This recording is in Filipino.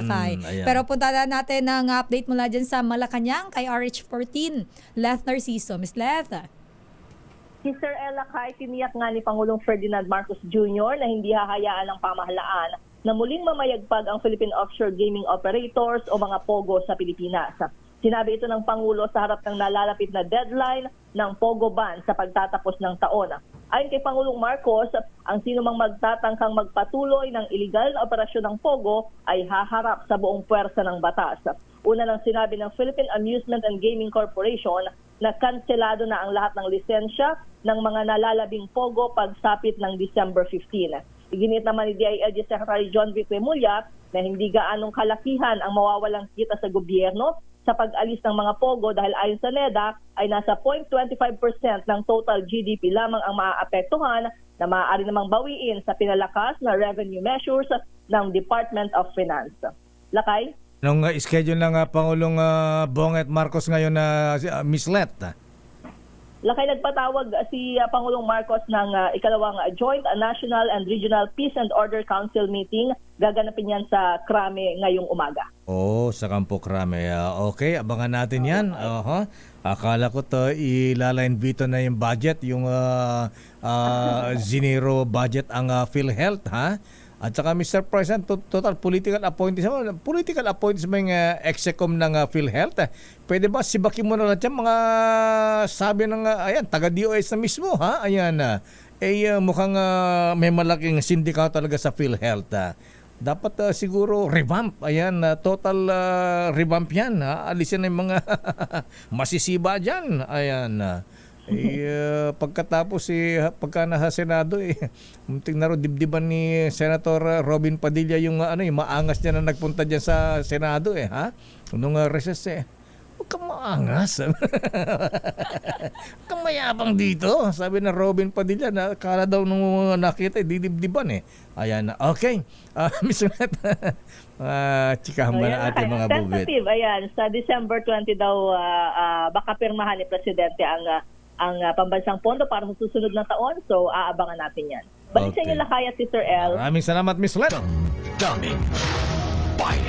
Lakay. Ayan. Pero punta na natin ang update mula dyan sa Malacanang kay RH14, Leth Narciso. Miss Leth. Si Sir Ella Kay, tiniyak nga ni Pangulong Ferdinand Marcos Jr. na hindi hahayaan ng pamahalaan na muling mamayagpag ang Philippine Offshore Gaming Operators o mga POGO sa Pilipinas. Sinabi ito ng Pangulo sa harap ng nalalapit na deadline ng POGO ban sa pagtatapos ng taon. Ayon kay Pangulong Marcos, ang sino mang magtatangkang magpatuloy ng iligal na operasyon ng POGO ay haharap sa buong puwersa ng batas. Una lang sinabi ng Philippine Amusement and Gaming Corporation na kanselado na ang lahat ng lisensya ng mga nalalabing POGO pagsapit ng December 15. Iginit naman ni DILG Secretary John V. Remulla na hindi gaanong kalakihan ang mawawalang kita sa gobyerno sa pag-alis ng mga POGO dahil ayon sa NEDA ay nasa 0.25% ng total GDP lamang ang maaapektuhan na maaari namang bawiin sa pinalakas na revenue measures ng Department of Finance. Lakay? Nung schedule ng Pangulong Bonget Marcos ngayon na Miss Let. Lakay, nagpatawag si Pangulong Marcos ng ikalawang Joint National and Regional Peace and Order Council meeting. Gaganapin yan sa Krame ngayong umaga. Oh, sa Campo Crame. Okay, abangan natin yan. Akala ko to ilalain veto na yung budget, yung zero budget ang PhilHealth, ha? At saka Mr. President, total political appointees mo yung execom ng PhilHealth. Pwede ba sibakin mo na lang dyan mga sabi ng taga-DOS na mismo, ha? Ayan, mukhang may malaking sindikato talaga sa PhilHealth. Dapat siguro revamp. Ayan, total revamp yan. Ha? Alisin na yung mga masisiba dyan. Ayan. Pagkatapos pagka nasa Senado muntik na ro dibdiban ni Senator Robin Padilla yung maangas niya na nagpunta diyan sa Senado ha nung recess huwag kang maangas. Huwag kang mayabang dito, sabi ng Robin Padilla na kala daw nung nakita didibdiban ayan okay. Miss Let, chikahan ba na ating mga bubit? Tentative, ayan, sa December 20 daw baka pirmahan ni Presidente ang pambansang pondo para sa susunod na taon. So, aabangan natin yan. Balik sa inyo, Lakay at Sister L. Maraming salamat, Miss Let. Dummy.